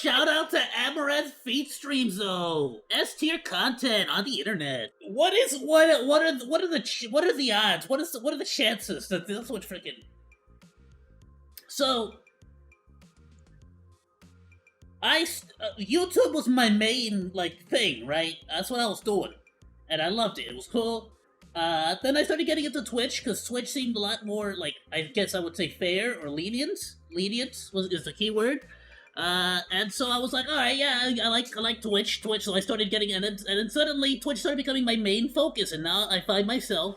shout out to Amaranth Feet Streams though. S tier content on the internet. What are the odds? What are the chances that this would freaking? So, YouTube was my main like thing, right? That's what I was doing, and I loved it. It was cool. Then I started getting into Twitch because Twitch seemed a lot more like, I guess I would say, fair or lenient. Lenient is the key word. And so I was like, all right, yeah, I like Twitch. So I started getting, and then suddenly Twitch started becoming my main focus, and now I find myself,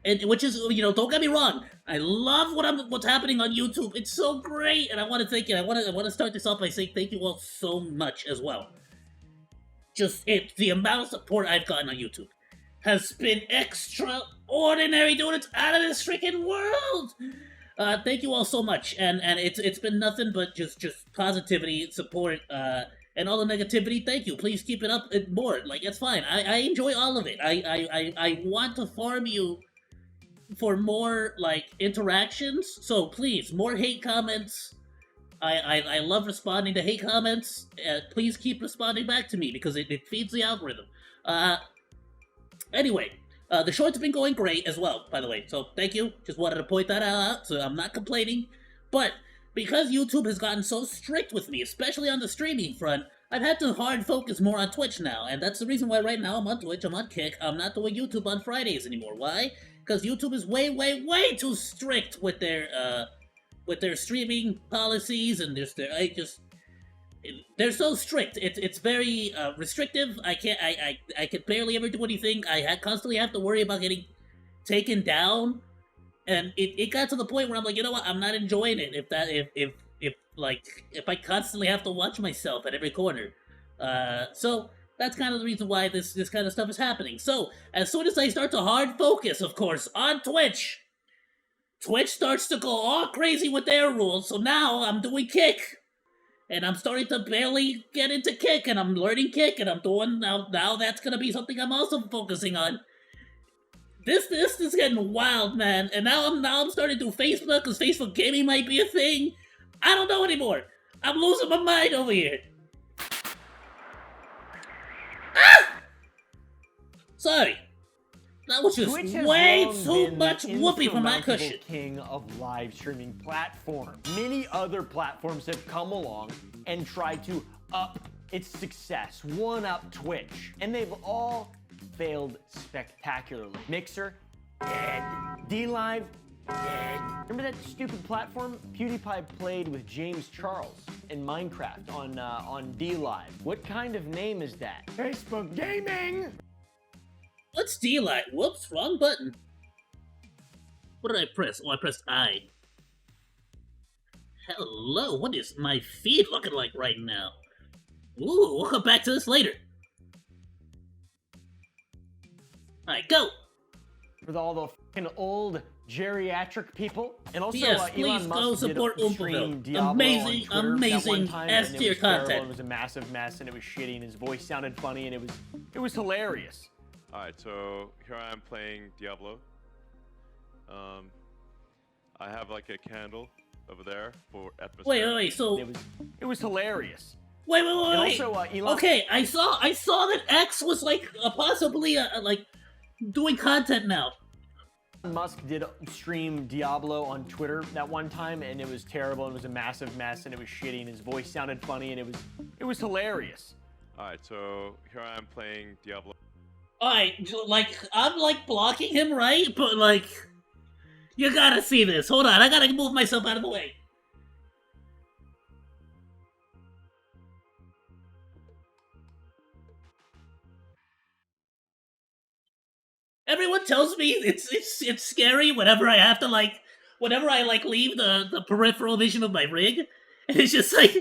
and which is, you know, don't get me wrong, I love what's happening on YouTube. It's so great, and I want to thank you. I want to start this off by saying thank you all so much as well. Just the amount of support I've gotten on YouTube has been extraordinary, dude. It's out of this freaking world. Thank you all so much, and it's been nothing but just positivity, support, and all the negativity. Thank you. Please keep it up and more. Like, it's fine. I enjoy all of it. I want to farm you for more like interactions. So please, more hate comments. I love responding to hate comments. Please keep responding back to me because it feeds the algorithm. Anyway, the shorts have been going great as well, by the way, so thank you. Just wanted to point that out, so I'm not complaining. But because YouTube has gotten so strict with me, especially on the streaming front, I've had to hard focus more on Twitch now, and that's the reason why right now I'm on Twitch, I'm on Kick, I'm not doing YouTube on Fridays anymore. Why? Because YouTube is way, way, way too strict with their streaming policies, and they're so strict. It's very restrictive. I can barely ever do anything. I constantly have to worry about getting taken down, and it got to the point where I'm like, you know what? I'm not enjoying it. If I constantly have to watch myself at every corner, so that's kind of the reason why this kind of stuff is happening. So as soon as I start to hard focus, of course, on Twitch starts to go all crazy with their rules. So now I'm doing Kick. And I'm starting to barely get into Kick, and I'm learning Kick, and I'm doing now that's gonna be something I'm also focusing on. This is getting wild, man. And now I'm starting to do Facebook, because Facebook gaming might be a thing. I don't know anymore. I'm losing my mind over here. Ah! Sorry. That was just way too much whoopee for my cushion. King of live streaming platforms. Many other platforms have come along and tried to up its success, one-up Twitch, and they've all failed spectacularly. Mixer, dead. DLive, dead. Remember that stupid platform PewDiePie played with James Charles in Minecraft on DLive? What kind of name is that? Facebook Gaming! What's D-Light? Whoops, wrong button. What did I press? Oh, I pressed I. Hello, what is my feed looking like right now? Ooh, we'll come back to this later. Alright, go! With all the fucking old geriatric people. And also, yes, please Elon Musk go support did stream Diablo amazing, amazing S-tier content. It was a massive mess, and it was shitty, and his voice sounded funny, and it was hilarious. Alright, so here I am playing Diablo. I have like a candle over there for atmosphere. Wait, so it was hilarious. Wait. And also, Elon... Okay, I saw that X was like possibly like doing content now. Musk did stream Diablo on Twitter that one time, and it was terrible, and it was a massive mess, and it was shitty, and his voice sounded funny, and it was hilarious. Alright, so here I am playing Diablo. Alright, like, I'm, like, blocking him, right? But, like, you gotta see this. Hold on, I gotta move myself out of the way. Everyone tells me it's scary whenever I have to, like, leave the peripheral vision of my rig. And it's just like,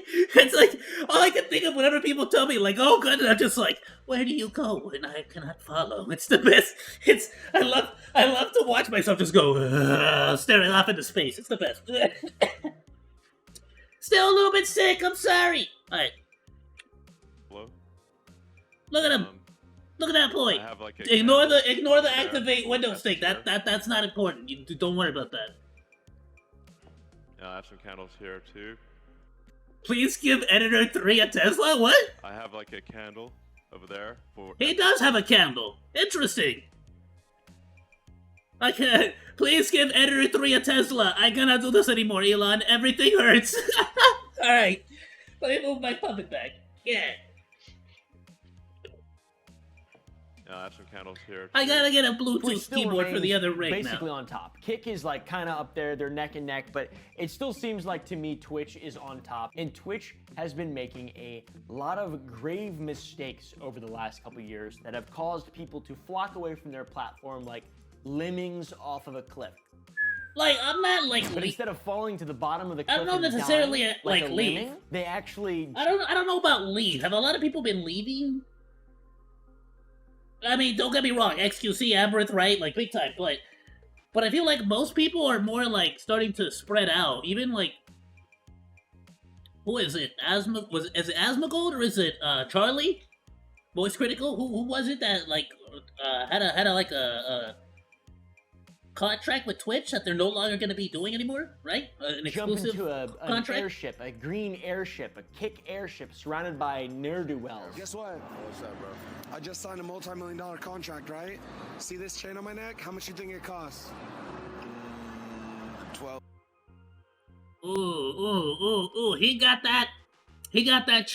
all I can think of whenever people tell me, like, oh, good, and I'm just like, where do you go when I cannot follow? It's the best. I love to watch myself just go, staring off into space. It's the best. Still a little bit sick, I'm sorry. Alright. Hello? Look at him. Look at that boy. I have like Ignore the activate Windows thing. That's not important. You don't worry about that. I have some candles here too. Please give Editor 3 a Tesla? What? I have like a candle over there for. He does have a candle. Interesting. I can't. Please give Editor 3 a Tesla. I cannot do this anymore, Elon. Everything hurts. Alright. Let me move my puppet back. Yeah. I have some candles here. I gotta get a Twitch Bluetooth still keyboard for the remains other rig basically now. on top. Kick is like kind of up there, they're neck and neck, but it still seems like to me Twitch is on top. And Twitch has been making a lot of grave mistakes over the last couple years that have caused people to flock away from their platform like lemmings off of a cliff. Like, I'm not like But instead of falling to the bottom of the I cliff don't and necessarily, dying like, a leave. lemming, they actually I don't know about leave. Have a lot of people been leaving? I mean, don't get me wrong, XQC, Aberrant, right? Like, big time, but I feel like most people are more, like, starting to spread out. Even, like, who is it? Is it Asmongold or is it, Charlie? Voice Critical? Who was it that, like, had a contract with Twitch that they're no longer going to be doing anymore, right? An jump exclusive into an contract? airship, a green airship, a kick airship surrounded by ne'er-do-wells. Guess what? What's that, bro? I just signed a multi-million-dollar contract, right? See this chain on my neck? How much do you think it costs? 12. Ooh, he got that chain, he got that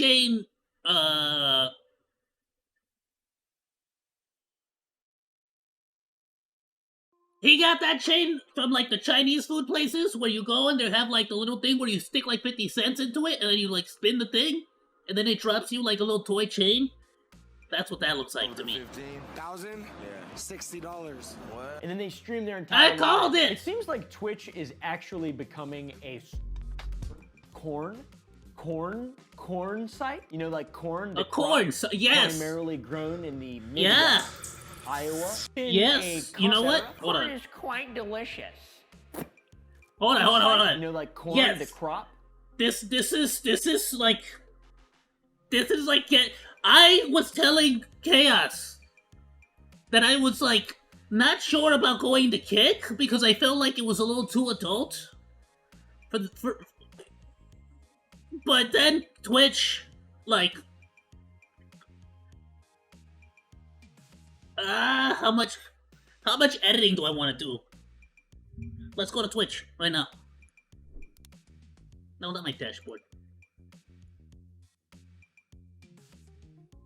chain from, like, the Chinese food places where you go and they have, like, the little thing where you stick, like, 50 cents into it and then you, like, spin the thing and then it drops you, like, a little toy chain. That's what that looks like to me. 15,000? Yeah. $60. What? And then they stream their entire I called live. it! It seems like Twitch is actually becoming a corn site. You know, like corn. the A corn, crop so, yes! Primarily grown in the Yeah! Midwest, Iowa. In Yes. a You know what? concept- Hold Corn on. is quite delicious. Hold on. You know, like corn, Yes. the crop. This is like I was telling Chaos that I was like not sure about going to Kick because I felt like it was a little too adult but then Twitch, like, how much editing do I want to do? Let's go to Twitch right now. No, not my dashboard.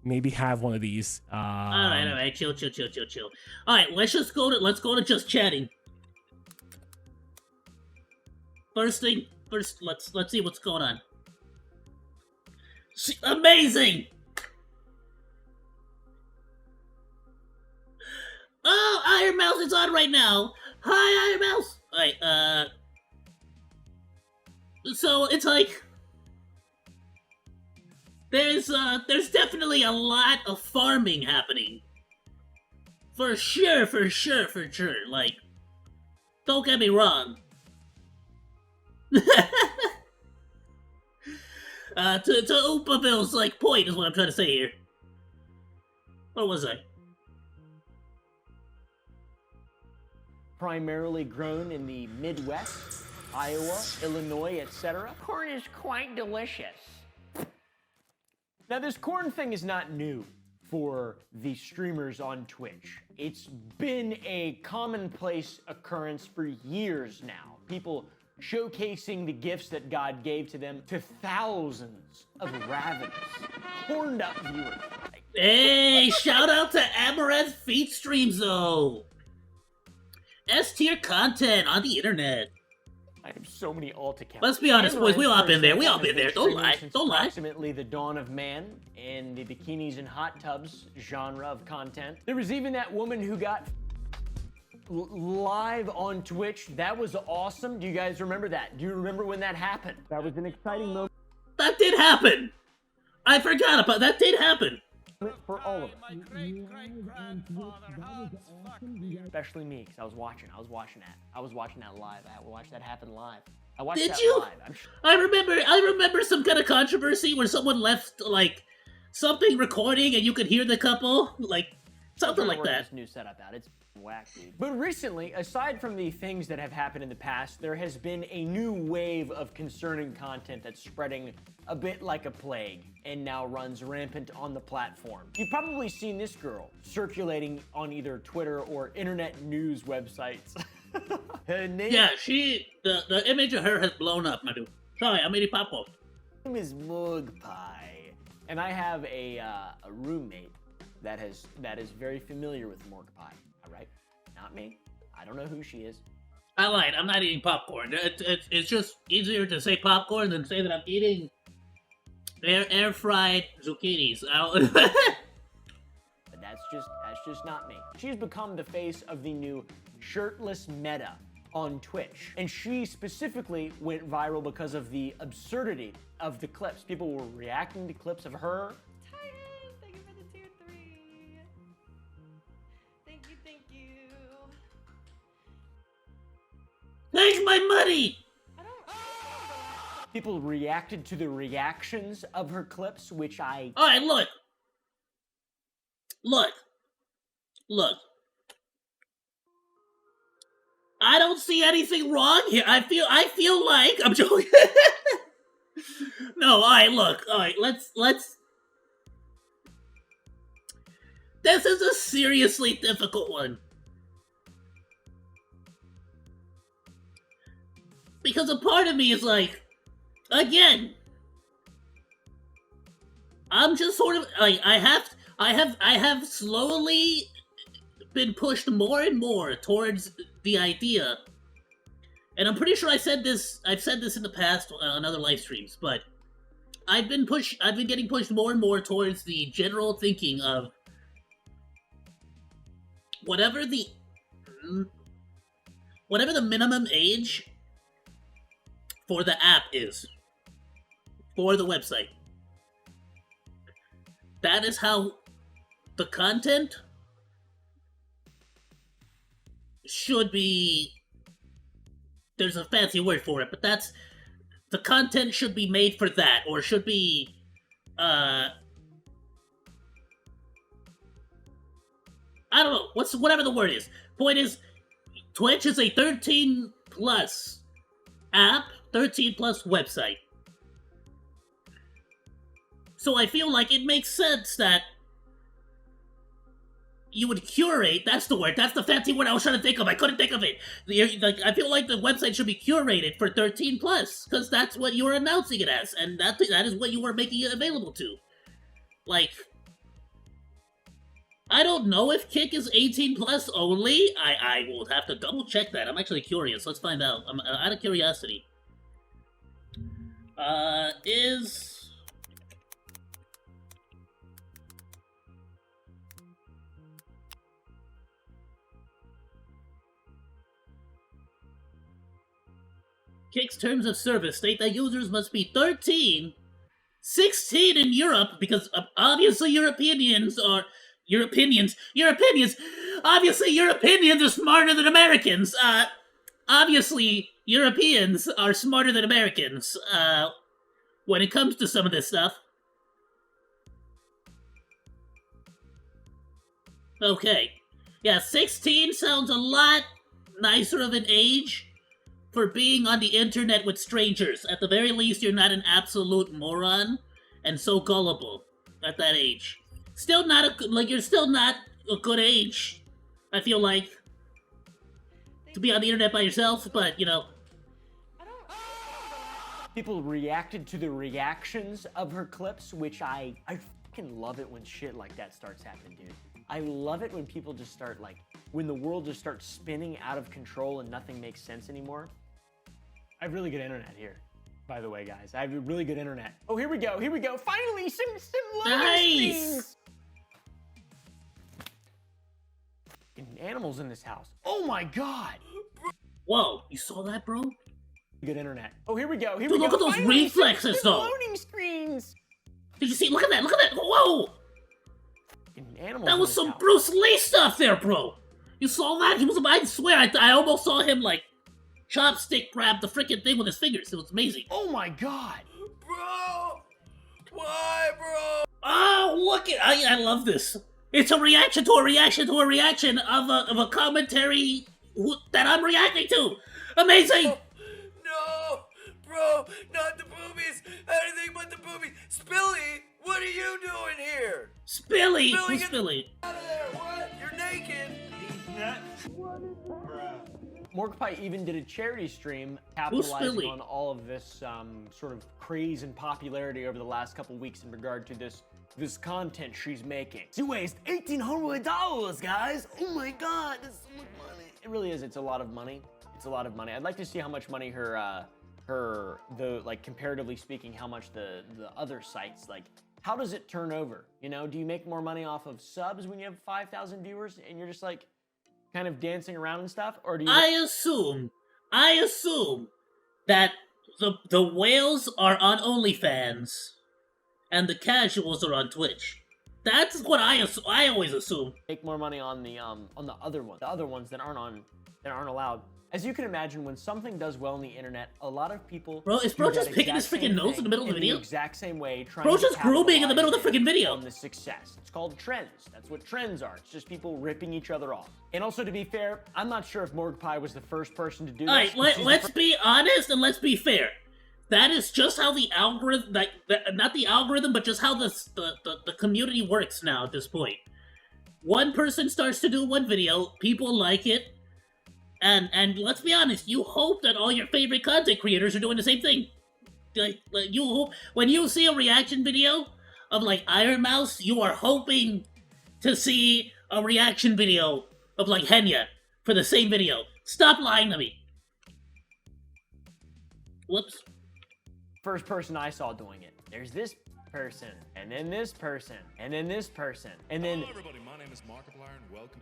Maybe have one of these. All right, chill. All right, let's go to just chatting. First, let's see what's going on. Amazing! Oh, Iron Mouse is on right now. Hi, Iron Mouse. All right, so it's like there's definitely a lot of farming happening. For sure. Like, don't get me wrong. To Oopaville's, like, point is what I'm trying to say here. What was I? Primarily grown in the Midwest, Iowa, Illinois, etc. Corn is quite delicious. Now, this corn thing is not new for the streamers on Twitch. It's been a commonplace occurrence for years now. People showcasing the gifts that God gave to them to thousands of ravenous, horned up viewers. Hey, shout out to Amaranth Feet Streams, though. S-tier content on the internet. I have so many alt accounts. Let's be honest, boys. We all been there. We all been there. Don't Streaming lie. since Don't lie. Approximately the dawn of man in the bikinis and hot tubs genre of content. There was even that woman who got live on Twitch. That was awesome. Do you guys remember that? Do you remember when that happened? That was an exciting moment That did happen. I forgot about that. Did happen. for all of us. Especially me, because I was watching that. I was watching that live. I watched that happen live. I watched Did that you? live. I'm sure. I remember some kind of controversy where someone left like something recording and you could hear the couple like Something like Work that. this new setup out. It's whack, dude. But recently, aside from the things that have happened in the past, there has been a new wave of concerning content that's spreading a bit like a plague and now runs rampant on the platform. You've probably seen this girl circulating on either Twitter or internet news websites. Her name Yeah, the image of her has blown up, my dude. Sorry, I'm eating popcorn. is Morgpie, and I have a roommate that is very familiar with Morgpie. All right, not me. I don't know who she is. I lied. I'm not eating popcorn. It's just easier to say popcorn than say that I'm eating air fried zucchinis. But that's just not me. She's become the face of the new shirtless meta on Twitch, and she specifically went viral because of the absurdity of the clips. People were reacting to clips of her. Titus, thank you for the tier 3. Thank you. Thanks my money. I don't. People reacted to the reactions of her clips, which I All right, look. I don't see anything wrong here. I feel like I'm joking. No, all right, look. All right, let's. This is a seriously difficult one. Because a part of me is like, again, I'm just sort of like I have slowly been pushed more and more towards the idea, and I'm pretty sure I've said this in the past on other live streams, but I've been getting pushed more and more towards the general thinking of whatever the minimum age for the app is, for the website. That is how the content should be. There's a fancy word for it, but the content should be made for that, or should be, I don't know, whatever the word is. Point is, Twitch is a 13 plus app, 13 plus website. So I feel like it makes sense that you would curate, that's the word, that's the fancy word I was trying to think of, I couldn't think of it. I feel like the website should be curated for 13 plus, because that's what you're announcing it as, and that is what you are making it available to. Like, I don't know if Kick is 18 plus only. I will have to double check that. I'm actually curious. Let's find out. I'm out of curiosity. Kick's terms of service state that users must be 13, 16 in Europe, because obviously Europeans are smarter than Americans. Obviously Europeans are smarter than Americans, when it comes to some of this stuff. Okay. Yeah, 16 sounds a lot nicer of an age for being on the internet with strangers. At the very least, you're not an absolute moron and so gullible at that age. Still not you're still not a good age, I feel like, to be on the internet by yourself, but, you know. people reacted to the reactions of her clips, which I fucking love it when shit like that starts happening, dude. I love it when people just start, like, when the world just starts spinning out of control and nothing makes sense anymore. I have really good internet here, by the way, guys. I have really good internet. Oh, here we go. Finally, some loading screens. Animals in this house. Oh my God. Whoa, you saw that, bro? Good internet. Oh, here we go. Dude, look at those Finally, reflexes, some though. loading screens. Did you see? Look at that. Whoa! Animals That in was this some house. Bruce Lee stuff there, bro. You saw that? I swear, I almost saw him, like, chopstick grab the freaking thing with his fingers. It was amazing. Oh my God. Bro! Why, bro? Oh, look at... I love this. It's a reaction to a reaction to a reaction of a commentary that I'm reacting to. Amazing. No, bro, not the boobies. Anything but the boobies. Spilly, what are you doing here? Spilly. Spilly, Who's get Spilly? out of there. What? You're naked. Morgpie even did a charity stream Who's capitalizing Spilly? on all of this sort of craze and popularity over the last couple weeks in regard to this content she's making. She weighs $1,800, guys. Oh my God, that's so much money. It really is. It's a lot of money. It's a lot of money. I'd like to see how much money like comparatively speaking, how much the other sites, like, how does it turn over? You know, do you make more money off of subs when you have 5,000 viewers and you're just like kind of dancing around and stuff, or do you? I assume that the whales are on OnlyFans and the casuals are on Twitch. That's what I always assume. Make more money on the other ones that aren't allowed. As you can imagine, when something does well on the internet, a lot of people. Bro, is do bro that just picking his exact freaking same nose in thing the middle of the video? The exact same way, trying Bro to just grooming in the middle of the capitalize freaking video. on the success. It's called trends. That's what trends are. It's just people ripping each other off. And also, to be fair, I'm not sure if Morgpie was the first person to do this. Alright, but she's the let's be honest and let's be fair. That is just how the algorithm, not the algorithm, but just how the community works now at this point. One person starts to do one video, people like it, and let's be honest, you hope that all your favorite content creators are doing the same thing. Like you hope, when you see a reaction video of like Iron Mouse, you are hoping to see a reaction video of like Henya for the same video. Stop lying to me. Whoops. first person I saw doing it. There's this person, and then this person, and then this person, and then. Hello, everybody. My name is Markiplier, and welcome.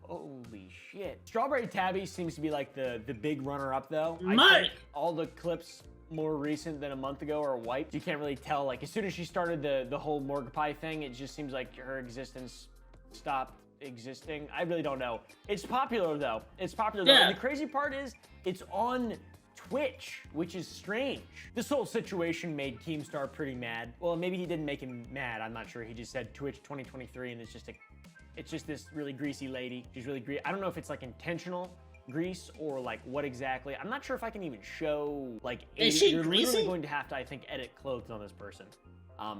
Holy shit! Strawberry Tabby seems to be like the big runner-up though. I Mark! think all the clips more recent than a month ago are wiped. You can't really tell. Like as soon as she started the whole Morgpie thing, it just seems like her existence stopped existing. I really don't know. It's popular though. It's popular though. Yeah. And the crazy part is it's on Twitch, which is strange. This whole situation made Keemstar pretty mad. Well, maybe he didn't make him mad. I'm not sure. He just said Twitch 2023, and it's just this really greasy lady. She's really greasy. I don't know if it's like intentional grease or like what exactly. I'm not sure if I can even show like. Is she You're greasy? literally going to have to, I think, edit clothes on this person,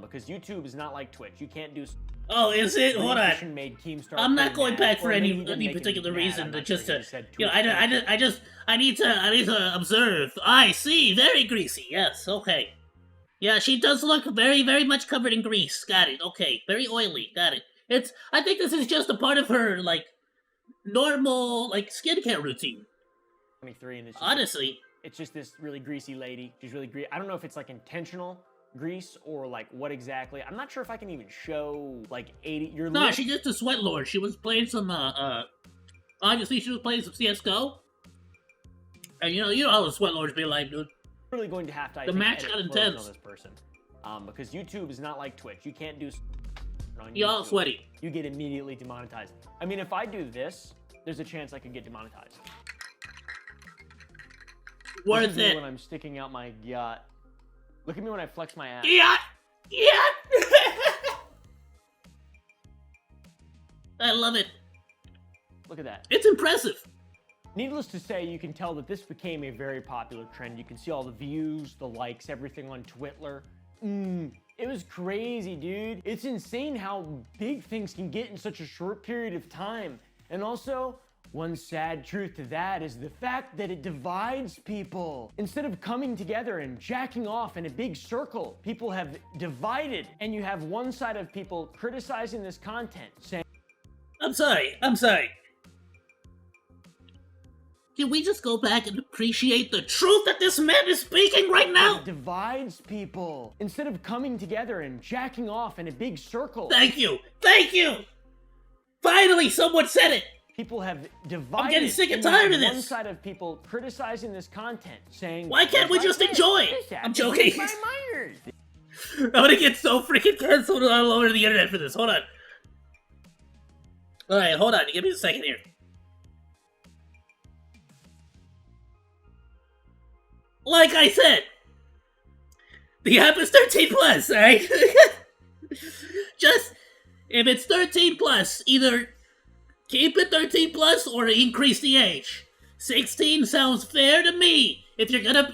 because YouTube is not like Twitch. You can't do. Oh, is it? Hold on. Transition made Keemstar I'm not pretty going mad. back for Or maybe any he didn't make him particular mad. reason I'm to not sure. just He to, said you know, Twitch. I need to observe. I see, very greasy. Yes, okay. Yeah, she does look very, very much covered in grease. Got it. Okay, very oily. Got it. I think this is just a part of her like normal like skincare routine. 23, and it's just, Honestly, it's just this really greasy lady. She's really greasy. I don't know if it's like intentional grease or like what exactly. I'm not sure if I can even show like 80. You're no, she just a sweat lord. She was playing some obviously she was playing some CS:GO. And you know how the sweat lords be like, dude. really going to have to. I The think, match edit got clothes intense. on this person, because YouTube is not like Twitch. You can't do. On You all YouTube. sweaty. You get immediately demonetized. I mean, if I do this, there's a chance I could get demonetized. Look Worth at me it. when I'm sticking out my yacht. Look at me when I flex my ass. Yeah! Yeah! I love it. Look at that. It's impressive. Needless to say, you can tell that this became a very popular trend. You can see all the views, the likes, everything on Twitler. It was crazy, dude. It's insane how big things can get in such a short period of time. And also, one sad truth to that is the fact that it divides people. Instead of coming together and jacking off in a big circle, people have divided. And you have one side of people criticizing this content, saying, I'm sorry. Can we just go back and appreciate the truth that this man is speaking right now? it divides people. Instead of coming together and jacking off in a big circle. Thank you. Finally, someone said it. People have divided. I'm getting sick and and you tired have of One this. side of people criticizing this content, saying, Why can't we "What's just like enjoy this? it?" This I'm happens joking. with my minors." I'm gonna get so freaking canceled all over the internet for this. Hold on. Alright, hold on. Give me a second here. Like I said, the app is 13 plus, alright? If it's 13 plus, either keep it 13 plus or increase the age. 16 sounds fair to me. If you're gonna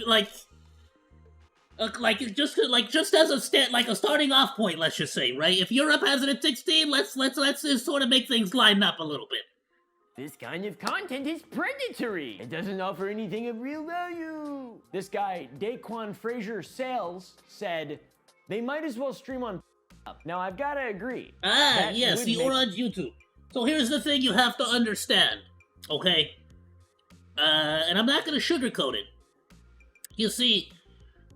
just as a a starting off point, let's just say, right? If Europe has it at 16, let's just sort of make things line up a little bit. This kind of content is predatory. It doesn't offer anything of real value. This guy, Daquan Fraser Sales, said they might as well stream on. Now I've got to agree. Yes, the orange YouTube. So here's the thing you have to understand, okay? And I'm not gonna sugarcoat it. You see,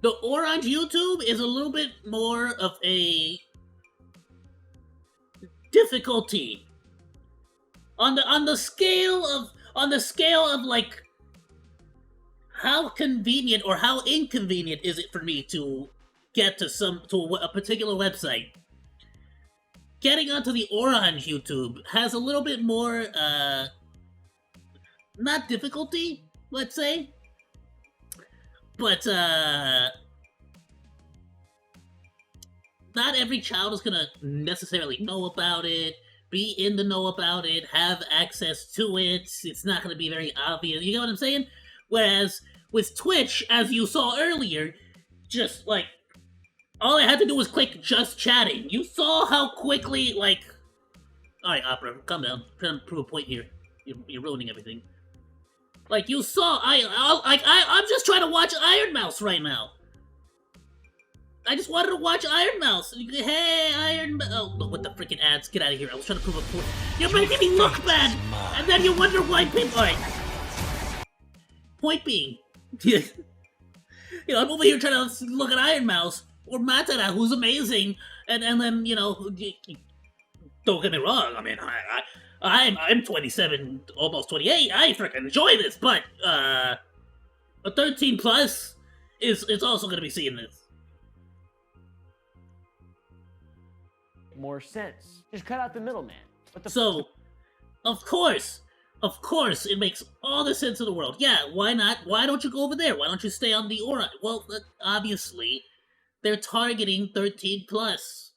the orange YouTube is a little bit more of a difficulty on the scale of like how convenient or how inconvenient is it for me to get to a particular website. Getting onto the orange YouTube has a little bit more not difficulty, let's say, but not every child is gonna necessarily know about it, be in the know about it, have access to it. It's not gonna be very obvious. You know what I'm saying? Whereas with Twitch, as you saw earlier, just like all I had to do was click just chatting. You saw how quickly, like, all right, Opera, calm down. I'm trying to prove a point here. You're ruining everything. Like you saw, I'm just trying to watch Iron Mouse right now. I just wanted to watch Iron Mouse. Hey, Iron Mouse. Oh, what the freaking ads? Get out of here. I was trying to prove a point. You're making me look bad. And then you wonder why people. All right. Point being, I'm over here trying to look at Iron Mouse or Matara, who's amazing, and then don't get me wrong. I mean, I'm 27, almost 28. I freaking enjoy this, but a 13 plus is also going to be seeing this. More sense. Just cut out the middleman. So, of course, it makes all the sense in the world. Yeah, why not? Why don't you go over there? Why don't you stay on the Aura? Well, obviously, they're targeting 13 plus,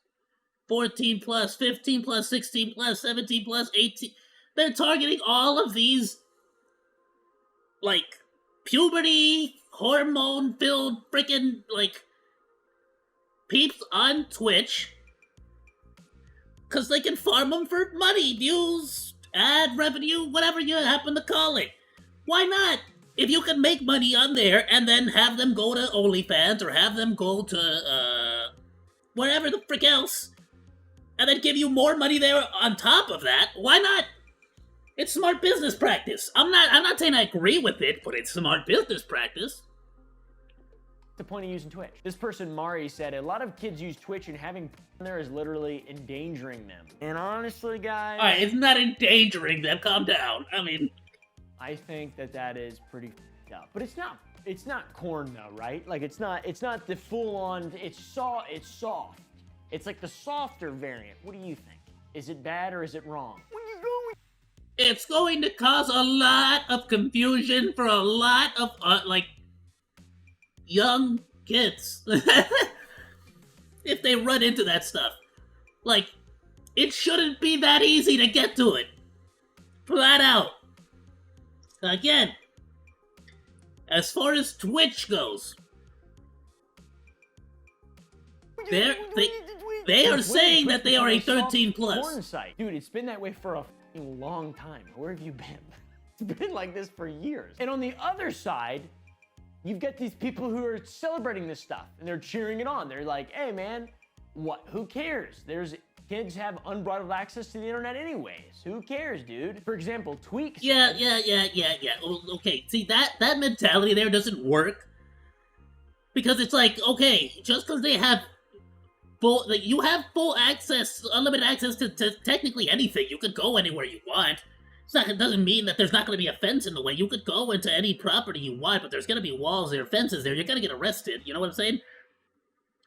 14 plus, 15 plus, 16 plus, 17 plus, 18. They're targeting all of these, like, puberty, hormone-filled freaking, like, peeps on Twitch. Because they can farm them for money, views, ad revenue, whatever you happen to call it. Why not? If you can make money on there and then have them go to OnlyFans or have them go to, wherever the frick else, and then give you more money there on top of that, why not? It's smart business practice. I'm not saying I agree with it, but it's smart business practice. The point of using Twitch. This person, Mari, said a lot of kids use Twitch and having there is literally endangering them. And honestly, guys... Alright, it's not endangering them. Calm down. I mean... I think that is pretty f***ed up. But it's not corn though, right? Like it's not the full-on... It's soft. It's like the softer variant. What do you think? Is it bad or is it wrong? It's going to cause a lot of confusion for a lot of, like... young kids. If they run into that stuff. Like, it shouldn't be that easy to get to it. Flat out. Again, as far as Twitch goes, they are saying that they are a 13 plus. Porn site. Dude, it's been that way for a long time. Where have you been? It's been like this for years. And on the other side, you've got these people who are celebrating this stuff and they're cheering it on. They're like, hey man, what? Who cares? Kids have unbridled access to the internet anyways. Who cares, dude? For example, Tweak. Yeah. Okay, see, that mentality there doesn't work. Because it's like, okay, just because they have you have full access, unlimited access to technically anything. You could go anywhere you want. It doesn't mean that there's not going to be a fence in the way. You could go into any property you want, but there's going to be walls there, fences there. You're going to get arrested. You know what I'm saying?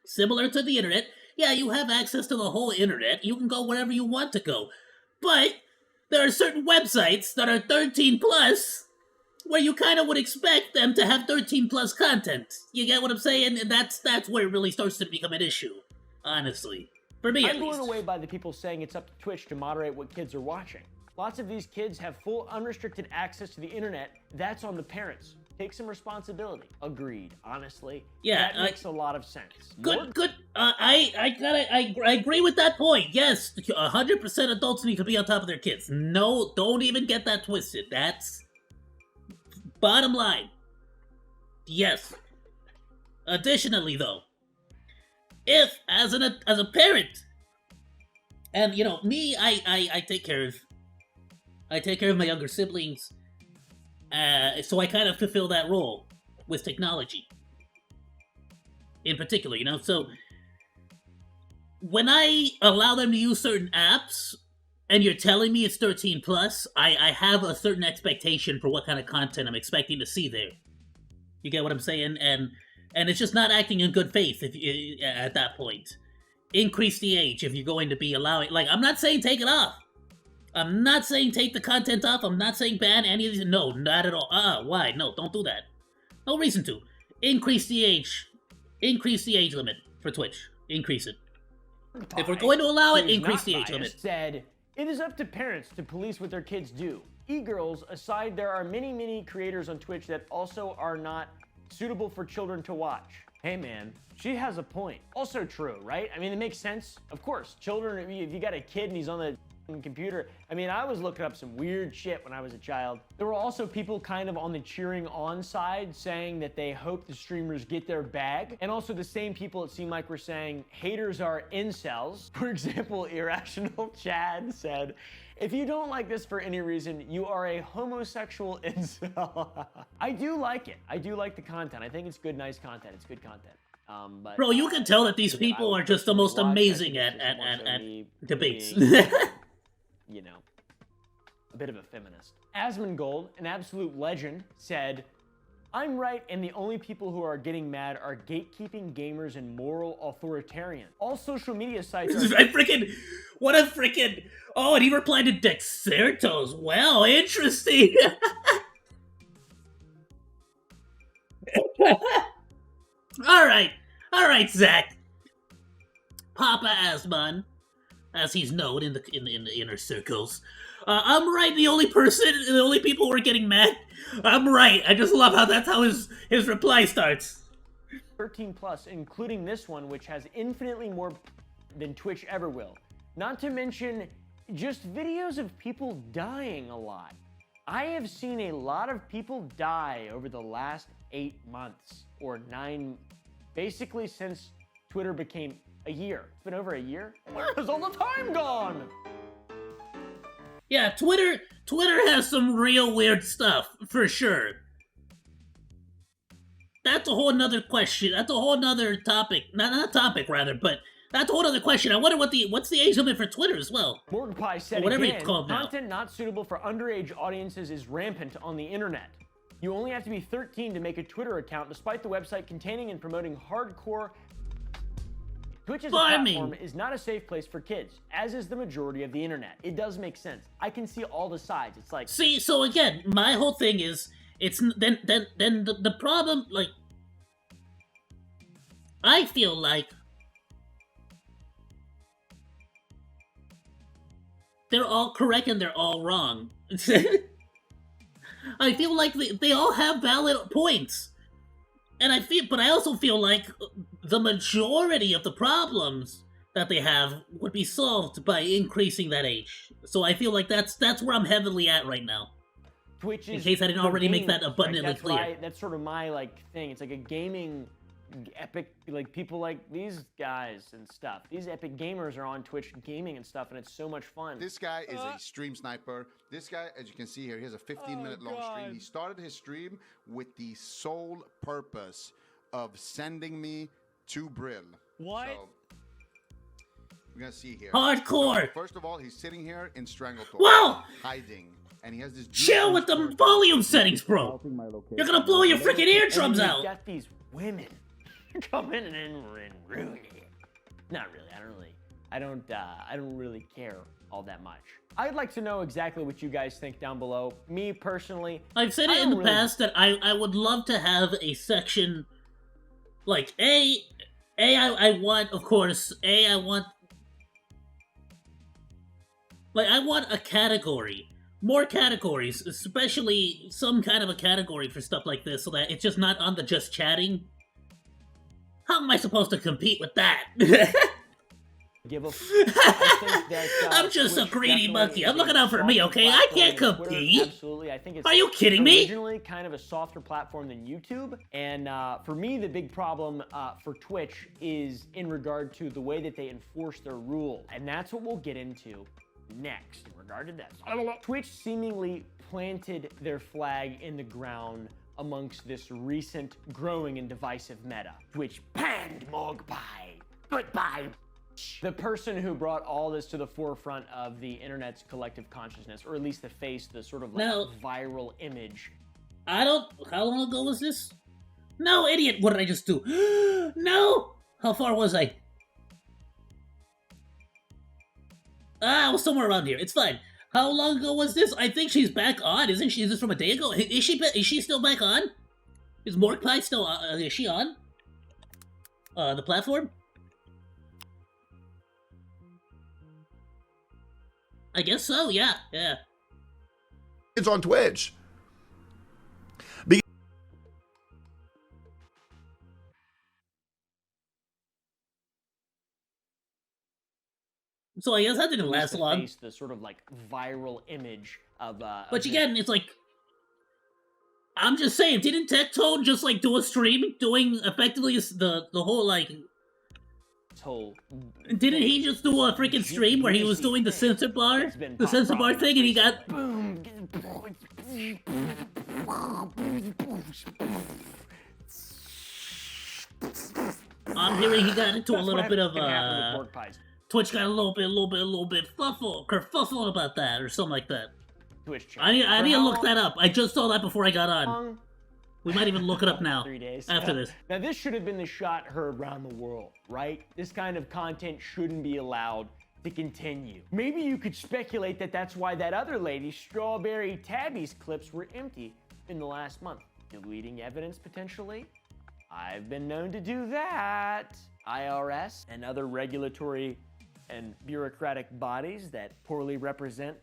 Similar to the internet. Yeah, you have access to the whole internet. You can go wherever you want to go. But there are certain websites that are 13 plus where you kind of would expect them to have 13 plus content. You get what I'm saying? And that's where it really starts to become an issue, honestly. For me, at I'm blown least. away by the people saying it's up to Twitch to moderate what kids are watching. Lots of these kids have full unrestricted access to the internet. That's on the parents. Take some responsibility. Agreed. Honestly, Yeah, that makes a lot of sense. Good. I agree with that point. Yes, 100% adults need to be on top of their kids. No, don't even get that twisted. That's bottom line. Yes. Additionally, though, if as a parent, and you know me, I take care of my younger siblings. So I kind of fulfill that role with technology. In particular, you know? So, when I allow them to use certain apps, and you're telling me it's 13 plus, I have a certain expectation for what kind of content I'm expecting to see there. You get what I'm saying? And it's just not acting in good faith if you, at that point. Increase the age if you're going to be allowing... Like, I'm not saying take it off. I'm not saying take the content off. I'm not saying ban any of these. No, not at all. Why? No, don't do that. No reason to. Increase the age. Increase the age limit for Twitch. Increase it. If we're going to allow it, increase the age limit. Said, it is up to parents to police what their kids do. E-girls aside, there are many creators on Twitch that also are not suitable for children to watch. Hey man, she has a point. Also true, right? I mean, it makes sense. Of course, children, if you got a kid and he's on the computer. I mean, I was looking up some weird shit when I was a child. There were also people kind of on the cheering on side saying that they hope the streamers get their bag. And also the same people it seemed like were saying haters are incels. For example, Irrational Chad said, if you don't like this for any reason, you are a homosexual incel. I do like it. I do like the content. I think it's good, nice content. It's good content. But, bro, you can tell that these people are just the most amazing at debates. You know, a bit of a feminist. Asmongold, an absolute legend, said, I'm right, and the only people who are getting mad are gatekeeping gamers and moral authoritarians. All social media sites are... Oh, and he replied to Dexertos. Wow, interesting. All right, Zach. Papa Asmon, as he's known in the inner circles. I'm right. The only people who are getting mad. I'm right. I just love how that's how his reply starts. 13 plus, including this one, which has infinitely more than Twitch ever will. Not to mention just videos of people dying a lot. I have seen a lot of people die over the last 8 months or 9, basically since Twitter became a year. It's been over a year. Where has all the time gone? Yeah, Twitter has some real weird stuff, for sure. That's a whole nother question. That's a whole nother topic. Not topic, rather, but that's a whole other question. I wonder what's the age limit for Twitter as well? Morganpie said whatever again, it's called now. Content not suitable for underage audiences is rampant on the internet. You only have to be 13 to make a Twitter account, despite the website containing and promoting hardcore. Twitch as a platform is not a safe place for kids, as is the majority of the internet. It does make sense. I can see all the sides. It's like... See, so again, my whole thing is, it's then the problem, like, I feel like they're all correct and they're all wrong. I feel like they all have valid points. And I also feel like the majority of the problems that they have would be solved by increasing that age. So I feel like that's where I'm heavily at right now. Twitch is in case I didn't already make that abundantly clear. That's sort of my thing. It's like a gaming epic, like people like these guys and stuff. These epic gamers are on Twitch gaming and stuff, and it's so much fun. This guy is a stream sniper. This guy, as you can see here, he has a 15-minute long stream. He started his stream with the sole purpose of sending me to Brill. What? So, we're gonna see here. Hardcore! First of all, he's sitting here in Stranglethorn. Whoa! Hiding. And he has this... Chill with the volume settings, bro! You're gonna blow your freaking eardrums out! You got these women come in and ruin it. Not really. I don't really care all that much. I'd like to know exactly what you guys think down below. Me personally, I've said it in the past that I would love to have a section like I want, of course, I want Like, I want a category. More categories, especially some kind of a category for stuff like this, so that it's just not on the just chatting. How am I supposed to compete with that? Give a I think that, I'm just a Twitch greedy definitely monkey. is I'm a looking out for me, softer okay? I platform can't than Twitter. compete. Absolutely, I think it's Are you kidding me? Originally kind of a softer platform than YouTube, and for me, the big problem for Twitch is in regard to the way that they enforce their rules, and that's what we'll get into next in regard to this. Twitch seemingly planted their flag in the ground amongst this recent growing and divisive meta. Twitch banned Mon-Fri. Goodbye. The person who brought all this to the forefront of the internet's collective consciousness, or at least the face, the sort of like Now- viral image. How long ago was this? No, idiot, what did I just do? No! How far was I? I was somewhere around here. It's fine. How long ago was this? I think she's back on, isn't she? Is this from a day ago? Is she still back on? Is Mon-Fri still is she on? The platform? I guess so, yeah. It's on Twitch. So I guess that didn't At least last the long. face, the sort of like viral image of But again, it's like, I'm just saying, didn't Tectone just like do a stream doing effectively the whole like? this whole Didn't he just do a freaking stream where he was doing the censor bar thing, and he got? boom. I'm hearing he got into a That's little what bit of happened with pork pies. Twitch got a little bit kerfuffled about that or something like that. Twitch chat. I need to For look how that up. I just saw that before I got on. long? We might even look it up now. 3 days. After this. Now this should have been the shot heard around the world, right? This kind of content shouldn't be allowed to continue. Maybe you could speculate that that's why that other lady's Strawberry Tabby's clips were empty in the last month. Deleting evidence potentially? I've been known to do that. IRS and other regulatory and bureaucratic bodies that poorly represent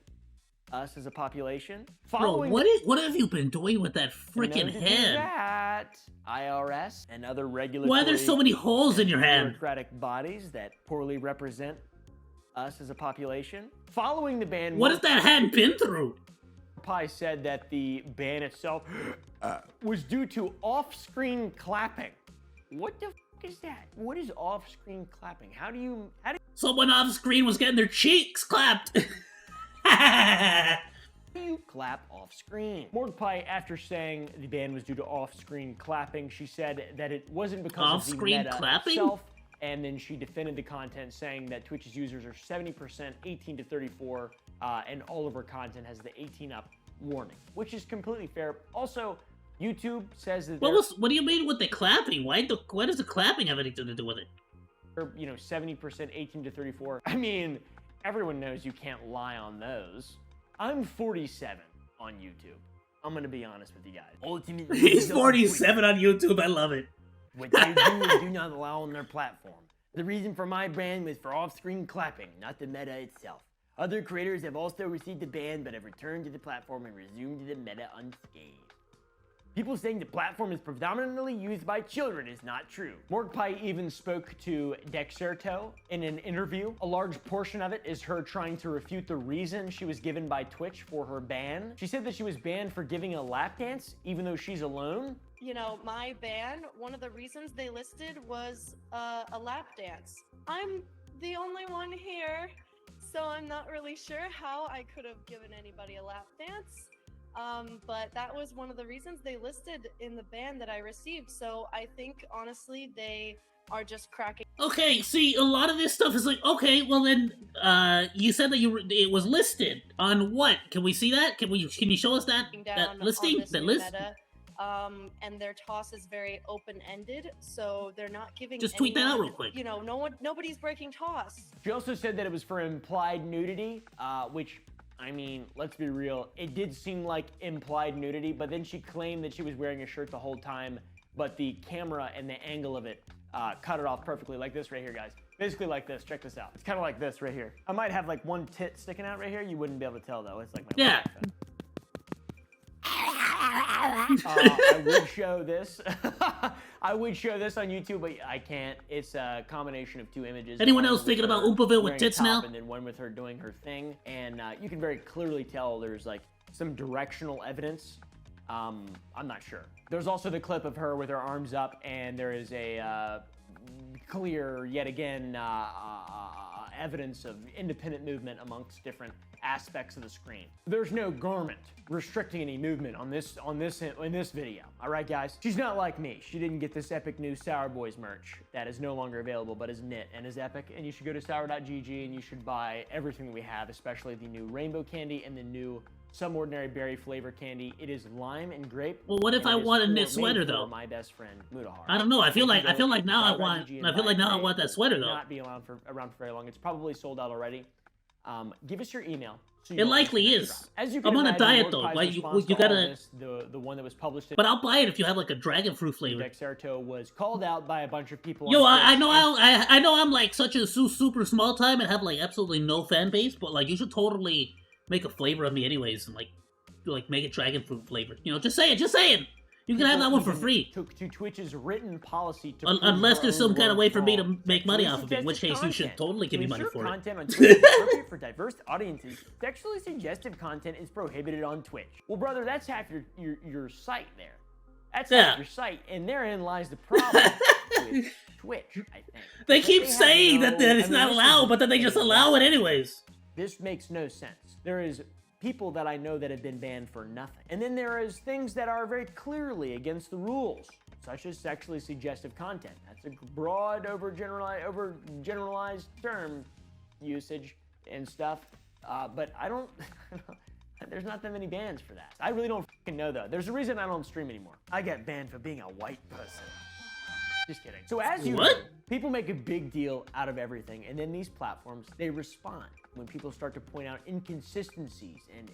us as a population. Bro, what have you been doing with that freaking Known to do hand? that. IRS and other regulatory Why are there so many holes in your hand? bureaucratic bodies that poorly represent us as a population. Following the ban, What has that hand been through? Pi said that the ban itself was due to off-screen clapping. What the f is that? What is off-screen clapping? How do you Someone off screen was getting their cheeks clapped. you clap off-screen? Mordecai, after saying the ban was due to off-screen clapping, she said that it wasn't because of the Off-screen meta clapping? itself, and then she defended the content, saying that Twitch's users are 70% 18 to 34, and all of her content has the 18 up warning, which is completely fair. Also, YouTube says that What do you mean with the clapping? Why does the clapping have anything to do with it? they're, 70% 18 to 34. I mean, everyone knows you can't lie on those. I'm 47 on YouTube. I'm gonna be honest with you guys. Ultimately, He's 47 on YouTube. I love it. what they do and do not allow on their platform. The reason for my ban was for off-screen clapping, not the meta itself. Other creators have also received the ban, but have returned to the platform and resumed the meta unscathed. People saying the platform is predominantly used by children is not true. Mordecai even spoke to Dexerto in an interview. A large portion of it is her trying to refute the reason she was given by Twitch for her ban. She said that she was banned for giving a lap dance, even though she's alone. My ban, one of the reasons they listed was a lap dance. I'm the only one here, so I'm not really sure how I could have given anybody a lap dance. But that was one of the reasons they listed in the ban that I received. So I think, honestly, they are just cracking. Okay, see, a lot of this stuff is like, okay, well then, you said that it was listed on what? Can we see that? Can you show us that listing? That list? Meta. And their toss is very open-ended, so they're not giving. Just tweet that out real quick. Nobody's breaking toss. She also said that it was for implied nudity, which, I mean, let's be real, it did seem like implied nudity, but then she claimed that she was wearing a shirt the whole time, but the camera and the angle of it cut it off perfectly, like this right here, guys. Basically like this. Check this out. It's kind of like this right here. I might have like one tit sticking out right here. You wouldn't be able to tell though. It's like my Yeah. I would show this. I would show this on YouTube, but I can't. It's a combination of two images. Anyone One else with thinking her about Oompoville with wearing a tits top, now? And then one with her doing her thing. And you can very clearly tell there's like some directional evidence. I'm not sure. There's also the clip of her with her arms up, and there is a clear, yet again, evidence of independent movement amongst different aspects of the screen. There's no garment restricting any movement in this video. All right, guys? She's not like me. She didn't get this epic new Sour Boys merch that is no longer available, but is knit and is epic. And you should go to sour.gg and you should buy everything that we have, especially the new rainbow candy and the new Some Ordinary Berry flavor candy. It is lime and grape. Well, what if I want a knit sweater though? My best friend Mudahar. I don't know. I feel like now I want that sweater though. Not be around for very long. It's probably sold out already. Give us your email. So it likely is. As you I'm on a imagine, diet Lord though. Pai's Like response you to all gotta. this, the one that was published. But I'll buy it if you have like a dragon fruit flavor. Dexerto was called out by a bunch of people. Yo, on I Twitch. I know I'm like such a super small time and have like absolutely no fan base, but like you should totally make a flavor of me anyways and like make it dragon fruit flavored. You know, just saying. You can have that one for free. Took to Twitch's written policy to unless there's some kind of way for me to wrong. make money To off of it, in which case you should content. totally give me money ensure for it. content on Twitch is appropriate for diverse audiences. Sexually suggestive content is prohibited on Twitch. Well, brother, that's half your site there. That's half your site, and therein lies the problem with Twitch, I think. They keep saying that it's not allowed, but then they just allow it anyways. This makes no sense. There is people that I know that have been banned for nothing. And then there is things that are very clearly against the rules, such as sexually suggestive content. That's a broad, overgeneralized term usage and stuff. But I don't, there's not that many bans for that. I really don't fucking know though. There's a reason I don't stream anymore. I get banned for being a white person. Just kidding. So as you know, people make a big deal out of everything, and then these platforms, they respond when people start to point out inconsistencies and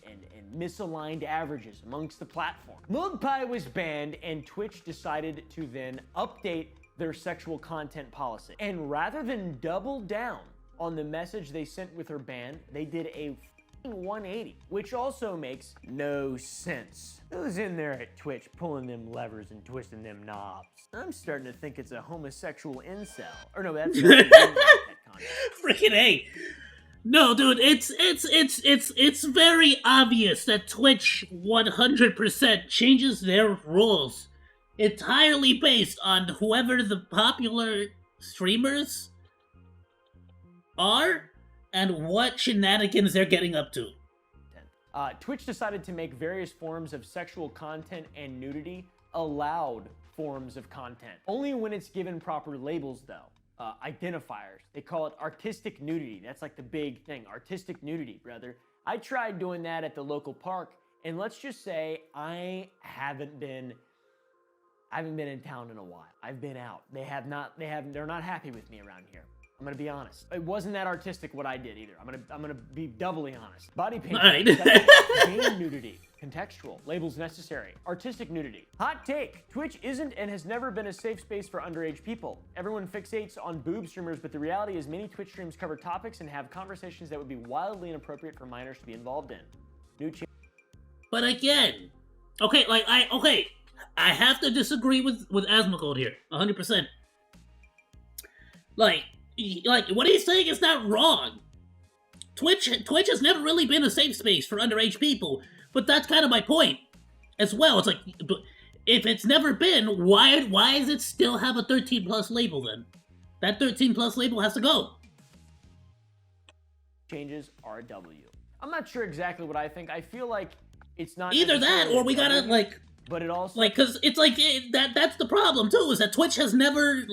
misaligned averages amongst the platform. Mon-Fri was banned, and Twitch decided to then update their sexual content policy. And rather than double down on the message they sent with her ban, they did a 180, which also makes no sense. Who's in there at Twitch pulling them levers and twisting them knobs? I'm starting to think it's a homosexual incel. Or no, that's freaking A. No, dude, it's very obvious that Twitch 100% changes their rules entirely based on whoever the popular streamers are and what shenanigans they're getting up to. Twitch decided to make various forms of sexual content and nudity allowed forms of content. Only when it's given proper labels, though. Identifiers. They call it artistic nudity. That's like the big thing. Artistic nudity, brother. I tried doing that at the local park, and let's just say I haven't been in town in a while. I've been out. They're not happy with me around here. I'm gonna be honest. It wasn't that artistic what I did either. I'm gonna be doubly honest. Body painting, game nudity, contextual, labels necessary, artistic nudity. Hot take: Twitch isn't and has never been a safe space for underage people. Everyone fixates on boob streamers, but the reality is many Twitch streams cover topics and have conversations that would be wildly inappropriate for minors to be involved in. But again, I have to disagree with Asmonke here, 100%. Like what he's saying is not wrong. Twitch has never really been a safe space for underage people, but that's kind of my point as well. It's like, if it's never been, why does it still have a 13+ label then? That 13+ label has to go. Changes are a W. I'm not sure exactly what I think. I feel like it's not either that or we gotta but it also because it's like that's the problem too, is that Twitch has never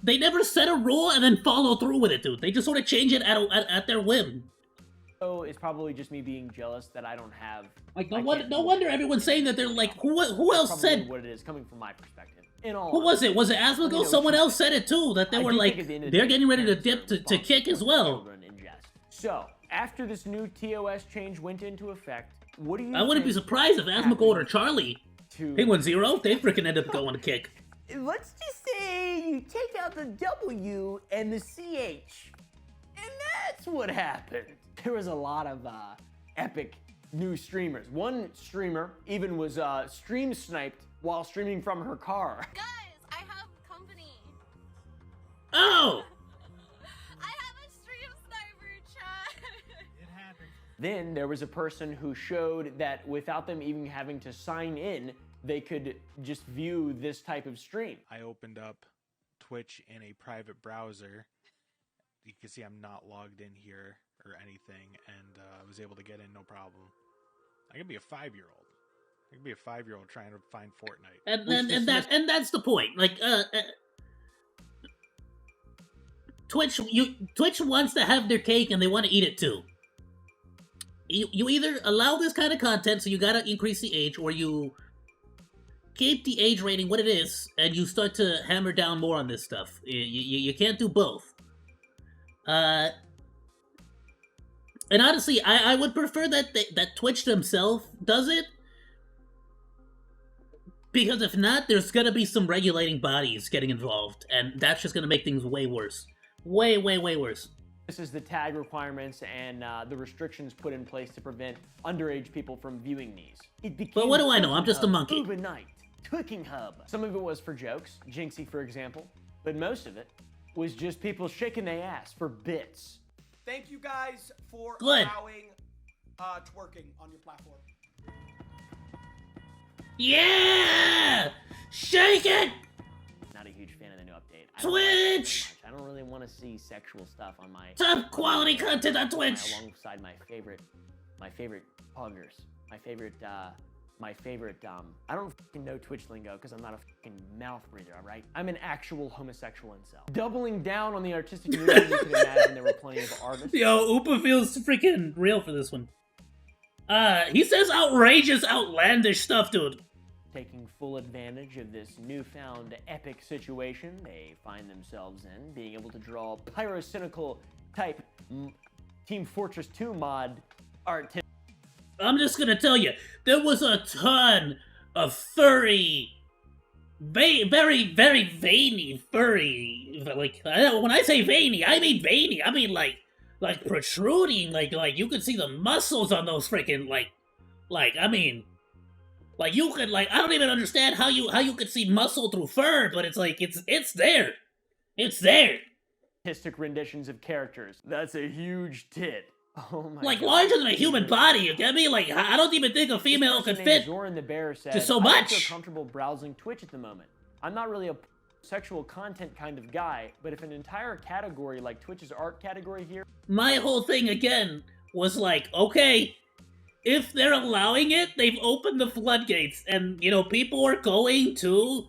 they never set a rule and then follow through with it, dude. They just sort of change it at their whim. So it's probably just me being jealous that I don't have. No wonder everyone's saying that they're like, who else said what it is coming from my perspective. In all who was it? Was it Asmonke? Someone else said it too, that they were like, they're getting ready to dip to kick as well. So after this new TOS change went into effect, what do you? I wouldn't be surprised if Asmonke or Charlie, Penguin Zero, they freaking end up going to kick. let's just say you take out the W and the CH. And that's what happened. There was a lot of epic new streamers. One streamer even was stream sniped while streaming from her car. Guys, I have company. Oh! I have a stream sniper chat. It happened. Then there was a person who showed that without them even having to sign in, they could just view this type of stream. I opened up Twitch in a private browser. You can see I'm not logged in here or anything, and I was able to get in no problem. I could be a 5-year-old. I could be a 5-year-old trying to find Fortnite. And that's the point. Like, Twitch wants to have their cake and they want to eat it too. You either allow this kind of content, so you gotta increase the age, or you keep the age rating what it is, and you start to hammer down more on this stuff. You can't do both. And honestly, I would prefer that that Twitch themselves does it, because if not, there's gonna be some regulating bodies getting involved, and that's just gonna make things way worse. Way worse. This is the tag requirements and the restrictions put in place to prevent underage people from viewing these. It became But what do I know? I'm just a monkey. Overnight, Twicking Hub. Some of it was for jokes, Jinxie for example, but most of it was just people shaking their ass for bits. Thank you guys for Good. allowing twerking on your platform. Yeah! Shake it! Not a huge fan of the new update. Twitch! I don't really want to see sexual stuff on my Top quality content on Twitch! Alongside my favorite puggers, my favorite I don't fucking know Twitch lingo because I'm not a fucking mouth breather, all right? I'm an actual homosexual incel. Doubling down on the artistic community, you can imagine there were plenty of artists. Yo, Oopa feels freaking real for this one. He says outrageous, outlandish stuff, dude. Taking full advantage of this newfound epic situation they find themselves in, being able to draw pyrocynical type Team Fortress 2 mod art. I'm just gonna tell you, there was a ton of furry, very veiny furry. Like, when I say veiny, I mean veiny. I mean like protruding, like you could see the muscles on those freaking I mean, like you could I don't even understand how you could see muscle through fur, but it's like it's there, it's there. Artistic renditions of characters. That's a huge tit. Oh my like God. Larger than a human body, you get me? Like, I don't even think a female could fit Zoran the Bear said, just so I don't much. feel comfortable browsing Twitch at the moment. I'm not really a sexual content kind of guy, but if an entire category like Twitch's art category here. My whole thing again was like, okay, if they're allowing it, they've opened the floodgates, and people are going to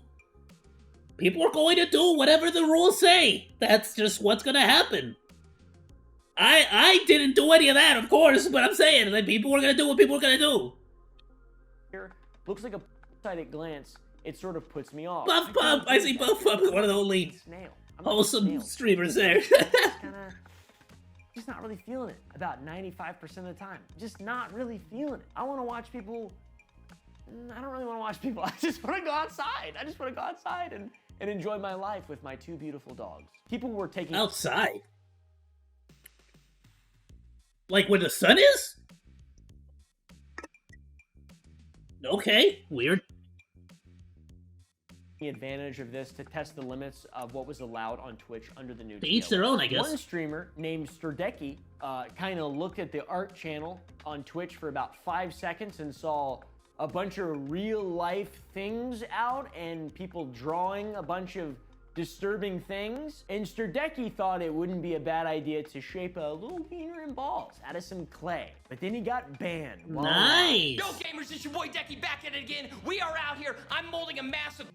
do whatever the rules say. That's just what's gonna happen. I didn't do any of that, of course, but I'm saying that people were gonna do what people were gonna do. Here looks like a side at glance. It sort of puts me off. Buff Pump! I see Buff Pump, one of the only wholesome streamers there. Just not really feeling it about 95% of the time. Just not really feeling it. I want to watch people. I don't really want to watch people. I just want to go outside. I just want to go outside and enjoy my life with my 2 beautiful dogs. People were taking outside. Like where the sun is? Okay, weird. Advantage of this to test the limits of what was allowed on Twitch under the new To each their own, I guess. One streamer named Sturdeki kind of looked at the art channel on Twitch for about 5 seconds and saw a bunch of real life things out and people drawing a bunch of disturbing things, and Sturdeki thought it wouldn't be a bad idea to shape a little wiener and balls out of some clay. But then he got banned. Nice! Yo gamers, it's your boy Decky back at it again. We are out here. I'm molding a massive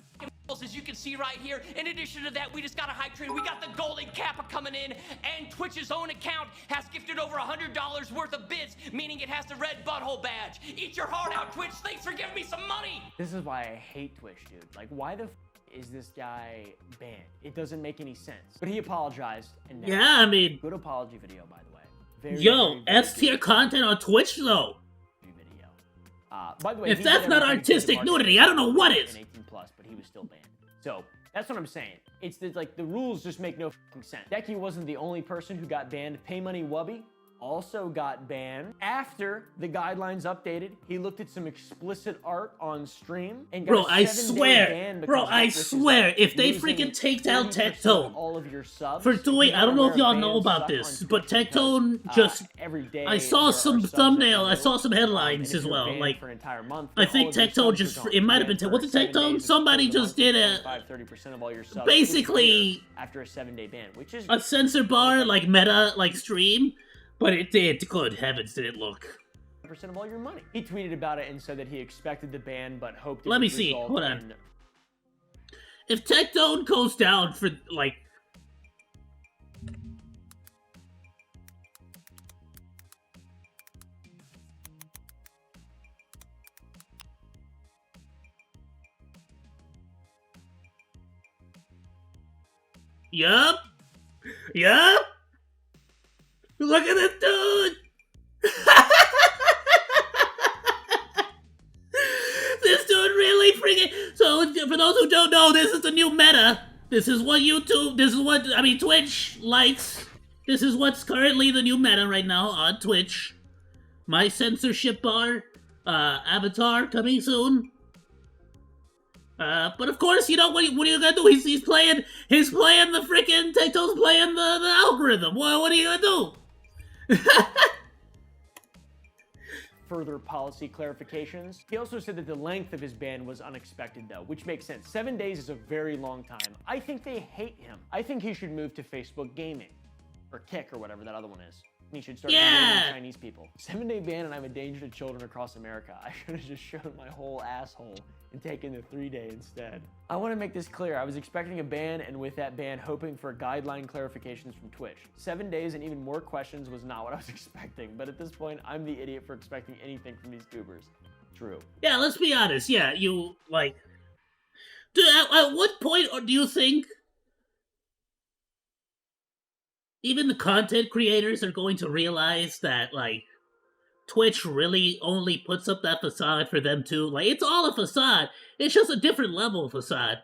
balls, as you can see right here. In addition to that, we just got a hype train. We got the golden kappa coming in, and Twitch's own account has gifted over $100 worth of bits, meaning it has the red butthole badge. Eat your heart out, Twitch. Thanks for giving me some money. This is why I hate Twitch, dude. Like, why the is this guy banned? It doesn't make any sense. But he apologized, and now, yeah, I mean, good apology video, by the way. Very, yo, very S tier content on Twitch though. Video. By the way, if that's not artistic nudity, I don't know what is. 18+, but he was still banned. So That's what I'm saying. It's that, like, the rules just make no fucking sense. Decky wasn't the only person who got banned. PayMoneyWubby also got banned. After the guidelines updated, he looked at some explicit art on stream and got Bro, a I 7-day ban swear, because bro, of it, I which is swear, like if they losing freaking take down 30% Tectone of all of your subs, for doing, I don't know if y'all know bans about suck this, on but Twitch Tectone because, just, every day I saw there are some subs that thumbnail, I go, saw some and headlines if as you're well, banned like, for an entire month, I then think all of your Tectone subs just, are gone. it might have been, Banned was for it 7 Tectone? days, Somebody it's a just did a, 25-30% of all your subs basically, disappear after a 7-day ban, which is a censor bar, like, meta, like, stream, but it did, good heavens, did it look. of all your money. He tweeted about it and said that he expected the ban, but hoped it Let would me see, result hold on. in If Tectone goes down for, like... Yup! Yup! Look at this dude! This dude really freaking... So, for those who don't know, this is the new meta. This is what YouTube... This is what, I mean, Twitch likes. This is what's currently the new meta right now on Twitch. My censorship bar. Avatar coming soon. But of course, you know, what are you gonna do? He's playing the freaking... Tectone's playing the algorithm. What are you gonna do? further policy clarifications. He also said that the length of his ban was unexpected though, which makes sense. 7 days is a very long time. I think they hate him. I think he should move to Facebook Gaming. Or Kick, or whatever that other one is. He should start banning Chinese people. 7-day ban and I'm a danger to children across America. I should have just showed my whole asshole and taken the 3-day instead. I want to make this clear. I was expecting a ban, and with that ban, hoping for guideline clarifications from Twitch. 7 days and even more questions was not what I was expecting, but at this point, I'm the idiot for expecting anything from these tubers. True. Yeah, let's be honest. Yeah, you, like... at what point do you think even the content creators are going to realize that, like, Twitch really only puts up that facade for them too? Like, it's all a facade. It's just a different level of facade.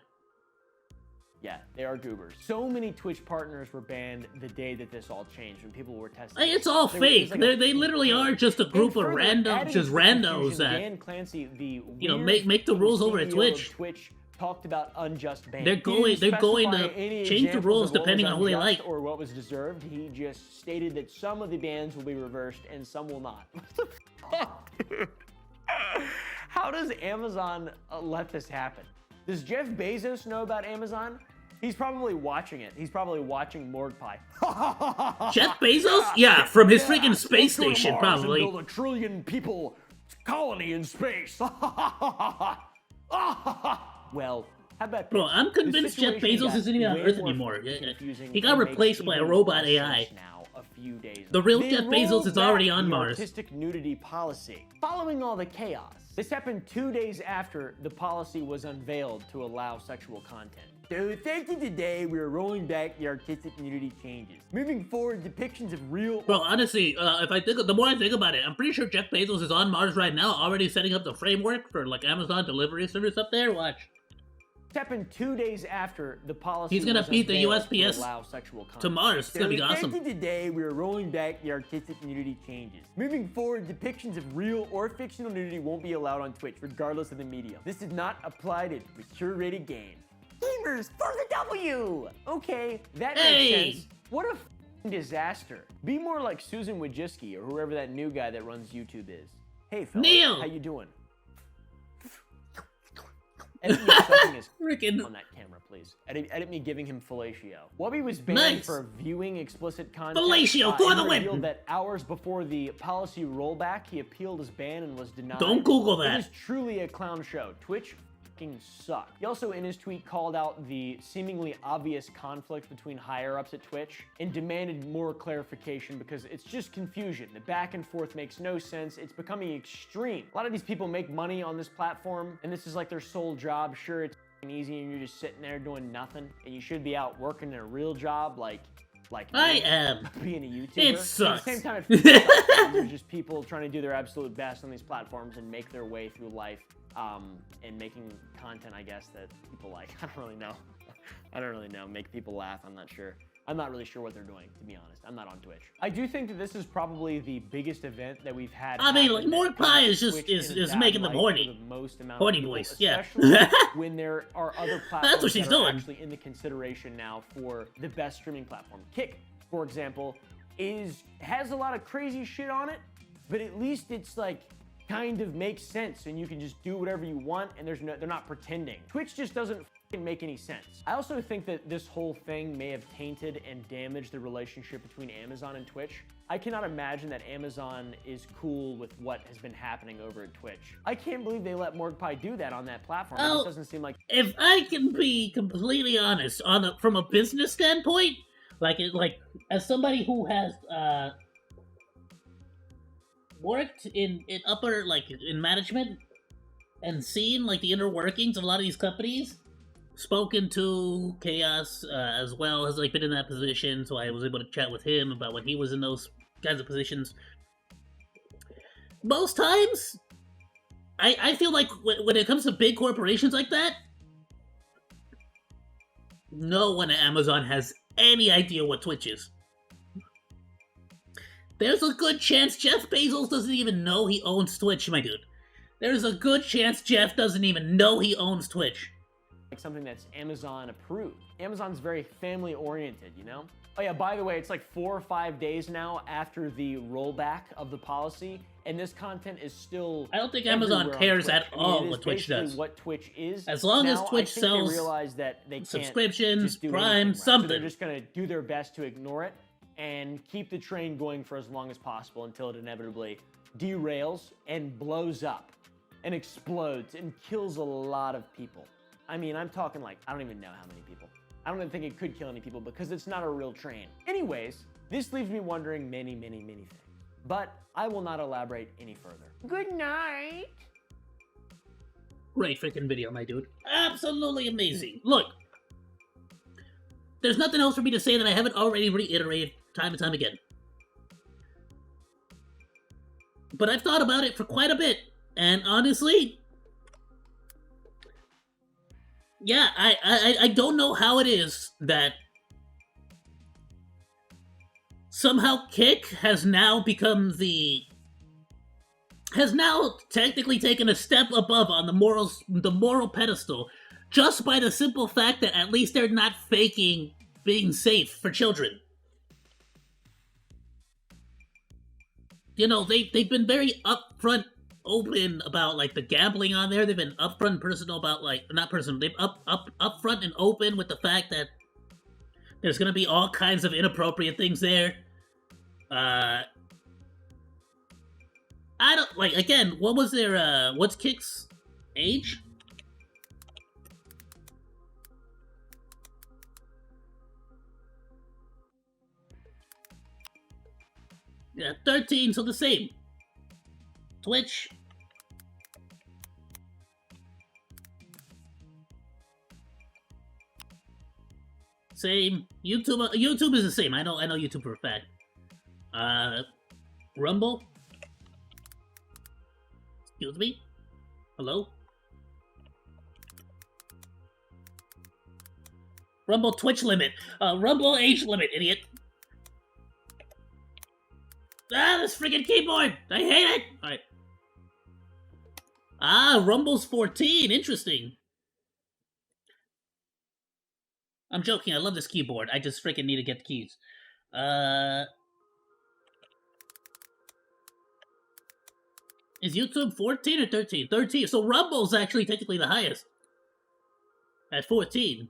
Yeah, they are goobers. So many Twitch partners were banned the day that this all changed, when people were testing. Like, it's all fake. They literally are just a group of randos that, Dan Clancy, the you know, make the rules over at Twitch. Talked about unjust bans. They're going to change the rules depending on who they like. Or what was deserved. He just stated that some of the bans will be reversed and some will not. How does Amazon let this happen? Does Jeff Bezos know about Amazon? He's probably watching it. He's probably watching Morgue Pie. Jeff Bezos? Yeah, from his freaking space station, probably. Build a trillion people colony in space. Well, how about Bro, I'm convinced Jeff Bezos isn't even on Earth anymore. He got replaced by a robot AI. Now, a few days the real Jeff Bezos is already on Mars. Artistic nudity policy. Following all the chaos, this happened 2 days after the policy was unveiled to allow sexual content. So effective today, we are rolling back the artistic nudity changes. Moving forward, depictions of real... Bro, honestly, the more I think about it, I'm pretty sure Jeff Bezos is on Mars right now, already setting up the framework for, like, Amazon delivery service up there. Watch. Happened 2 days after the policy. He's gonna beat the USPS to allow sexual content. to Mars. It's gonna be awesome. Today, we are rolling back the artistic nudity changes. Moving forward, depictions of real or fictional nudity won't be allowed on Twitch, regardless of the medium. This does not apply to curated games. Gamers for the W. Okay, that makes sense. What a disaster. Be more like Susan Wojcicki or whoever that new guy that runs YouTube is. Hey, fella, Neil, how you doing? Edit me sucking his on that camera, please. Edit me giving him fellatio. Wubby was banned for viewing explicit content. Fellatio for the win! Revealed that hours before the policy rollback, he appealed his ban and was denied. Don't Google that. It is truly a clown show. Twitch fucking suck. He also, in his tweet, called out the seemingly obvious conflict between higher-ups at Twitch and demanded more clarification because it's just confusion. The back and forth makes no sense. It's becoming extreme. A lot of these people make money on this platform, and this is like their sole job. Sure, it's easy and you're just sitting there doing nothing, and you should be out working a real job like I am being a YouTuber. It sucks. At the same time, it there's just people trying to do their absolute best on these platforms and make their way through life, and making content, I guess, that people like. I don't really know. I don't really know. Make people laugh. I'm not sure. I'm not really sure what they're doing, to be honest. I'm not on Twitch. I do think that this is probably the biggest event that we've had. I mean, like, Mordecai is just is making them horny. Horny boys, yeah. When there are other platforms That's what she's that are doing. actually in the consideration now for the best streaming platform. Kick, for example, has a lot of crazy shit on it, but at least it's like kind of makes sense and you can just do whatever you want and they're not pretending. Twitch just doesn't make any sense. I also think that this whole thing may have tainted and damaged the relationship between Amazon and Twitch. I cannot imagine that Amazon is cool with what has been happening over at Twitch. I can't believe they let Mordecai do that on that platform. Oh, It doesn't seem like... If I can be completely honest, from a business standpoint, like as somebody who has worked in upper, like, in management and seen, like, the inner workings of a lot of these companies, spoken to Chaos as well, has, like, been in that position, so I was able to chat with him about when he was in those kinds of positions. Most times, I feel like when it comes to big corporations like that, no one at Amazon has any idea what Twitch is. There's a good chance Jeff Bezos doesn't even know he owns Twitch, my dude. There's a good chance Jeff doesn't even know he owns Twitch. Like something that's Amazon approved. Amazon's very family oriented, you know? Oh yeah, by the way, it's like 4 or 5 days now after the rollback of the policy, and this content is still... I don't think Amazon cares at all what Twitch does. What Twitch is. As long as Twitch sells they realize that they can't subscriptions, do Prime, right. something. So they're just gonna do their best to ignore it and keep the train going for as long as possible until it inevitably derails and blows up and explodes and kills a lot of people. I mean, I'm talking like, I don't even know how many people. I don't even think it could kill any people because it's not a real train. Anyways, this leaves me wondering many, many, many things. But I will not elaborate any further. Good night. Great freaking video, my dude. Absolutely amazing. Look, there's nothing else for me to say that I haven't already reiterated time and time again. But I've thought about it for quite a bit, and honestly, yeah, I don't know how it is that somehow Kick has now become has now technically taken a step above on the moral pedestal, just by the simple fact that at least they're not faking being safe for children. You know, they've been very upfront, open about, like, the gambling on there. They've been upfront personal about, like, not personal, they've upfront and open with the fact that there's gonna be all kinds of inappropriate things there. I don't, like, again, what was their, what's Kick's age? Yeah, 13, so the same. Twitch. Same. YouTube is the same. I know YouTube for a fact. Rumble. Excuse me? Hello? Rumble Twitch limit. Rumble age limit, idiot. Ah, this freaking keyboard! I hate it! Alright. Ah, Rumble's 14. Interesting. I'm joking. I love this keyboard. I just freaking need to get the keys. Is YouTube 14 or 13? 13. So Rumble's actually technically the highest. At 14.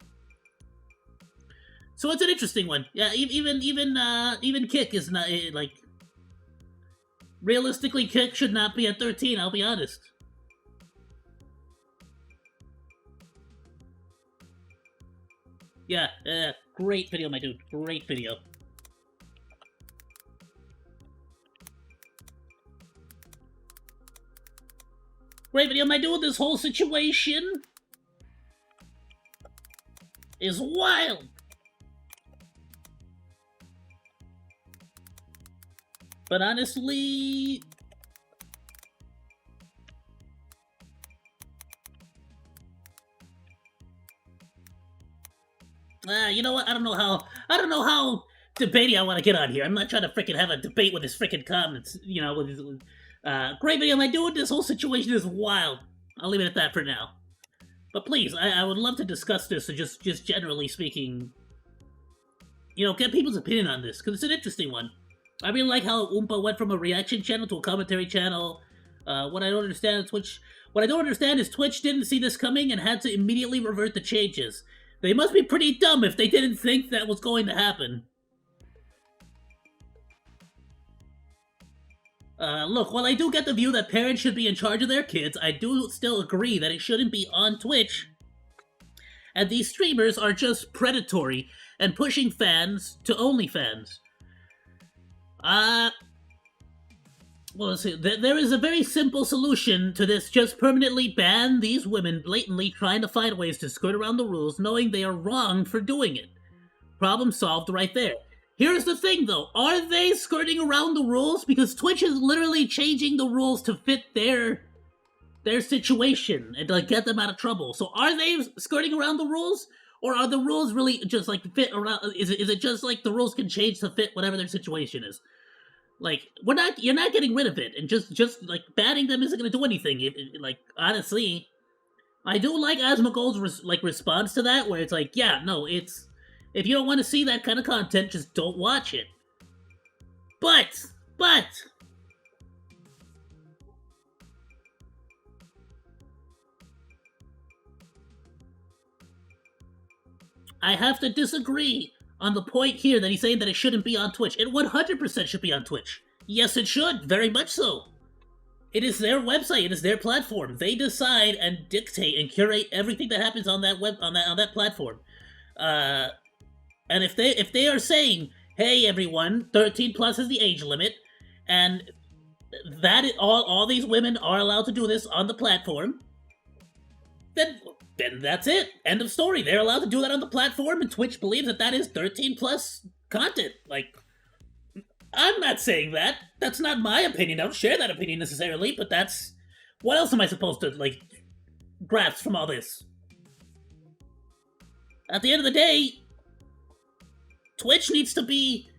So it's an interesting one. Yeah, even Kick is not, like... Realistically, Kick should not be at 13, I'll be honest. Yeah, great video, my dude. Great video. Great video, my dude. This whole situation is wild. But honestly, you know what? I don't know how debatey I want to get on here. I'm not trying to freaking have a debate with his freaking comments. You know, with his, great video, my dude. This whole situation is wild. I'll leave it at that for now. But please, I would love to discuss this. So just generally speaking, you know, get people's opinion on this because it's an interesting one. I really like how Oompa went from a reaction channel to a commentary channel. What I don't understand is Twitch didn't see this coming and had to immediately revert the changes. They must be pretty dumb if they didn't think that was going to happen. Look, while I do get the view that parents should be in charge of their kids, I do still agree that it shouldn't be on Twitch. And these streamers are just predatory and pushing fans to OnlyFans. Well, let's see. There is a very simple solution to this. Just permanently ban these women blatantly trying to find ways to skirt around the rules, knowing they are wrong for doing it. Problem solved right there. Here's the thing, though. Are they skirting around the rules? Because Twitch is literally changing the rules to fit their situation and to get them out of trouble. So are they skirting around the rules? Or are the rules really just, like, fit around... Is it just, like, the rules can change to fit whatever their situation is? Like, you're not getting rid of it, and just like, banning them isn't gonna do anything. Like, honestly, I do like ozmonke's response to that, where it's like, yeah, no, it's, if you don't want to see that kind of content, just don't watch it. But, I have to disagree on the point here that he's saying that it shouldn't be on Twitch. It 100% should be on Twitch. Yes, it should. Very much so. It is their website. It is their platform. They decide and dictate and curate everything that happens on that on that platform. And if they are saying, "Hey, everyone, 13 plus is the age limit," and that all these women are allowed to do this on the platform, then that's it. End of story. They're allowed to do that on the platform, and Twitch believes that is 13 plus content. Like, I'm not saying that. That's not my opinion. I don't share that opinion necessarily, but that's... What else am I supposed to, like, grasp from all this? At the end of the day, Twitch needs to be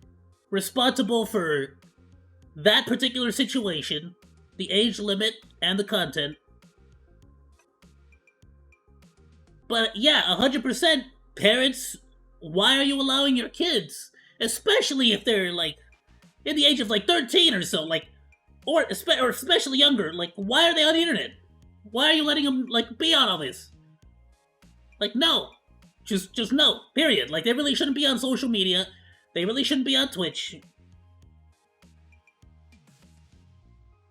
responsible for that particular situation, the age limit, and the content. But yeah, 100%, parents, why are you allowing your kids, especially if they're, like, in the age of, like, 13 or so, like, or especially younger, like, why are they on the internet? Why are you letting them, like, be on all this? Like, no. Just no, period. Like, they really shouldn't be on social media. They really shouldn't be on Twitch.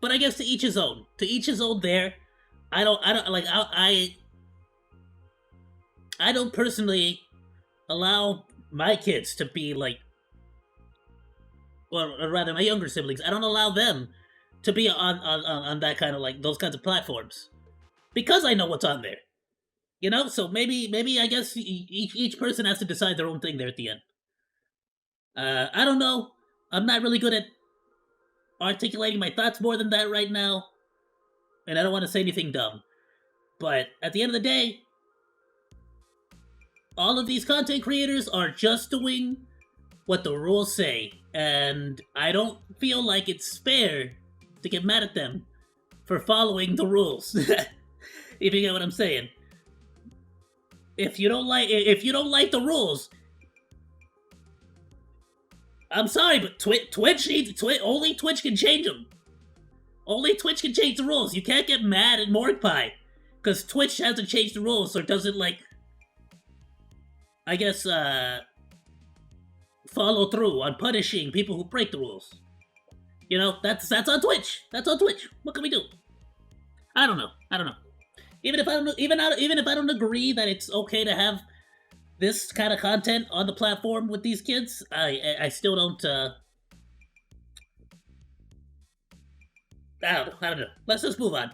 But I guess to each his own. To each his own there. I don't personally allow my kids to be like, or rather my younger siblings, I don't allow them to be on that kind of, like, those kinds of platforms. Because I know what's on there. You know, so maybe I guess each person has to decide their own thing there at the end. I don't know. I'm not really good at articulating my thoughts more than that right now. And I don't want to say anything dumb. But at the end of the day, all of these content creators are just doing what the rules say. And I don't feel like it's fair to get mad at them for following the rules. If you get what I'm saying. If you don't like the rules, I'm sorry, but only Twitch can change them. Only Twitch can change the rules. You can't get mad at Morgpie because Twitch hasn't changed the rules, or doesn't, like, I guess, follow through on punishing people who break the rules. You know, that's on Twitch. That's on Twitch. What can we do? I don't know. Even if I don't agree that it's okay to have this kind of content on the platform with these kids, I still don't. I don't know. Let's just move on.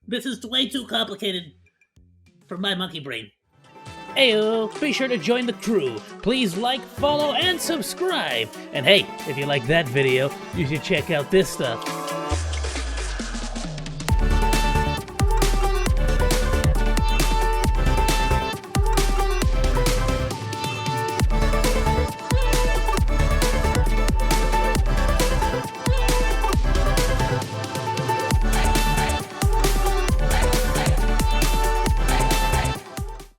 This is way too complicated for my monkey brain. Ayoo, be sure to join the crew. Please like, follow, and subscribe. And hey, if you like that video, you should check out this stuff.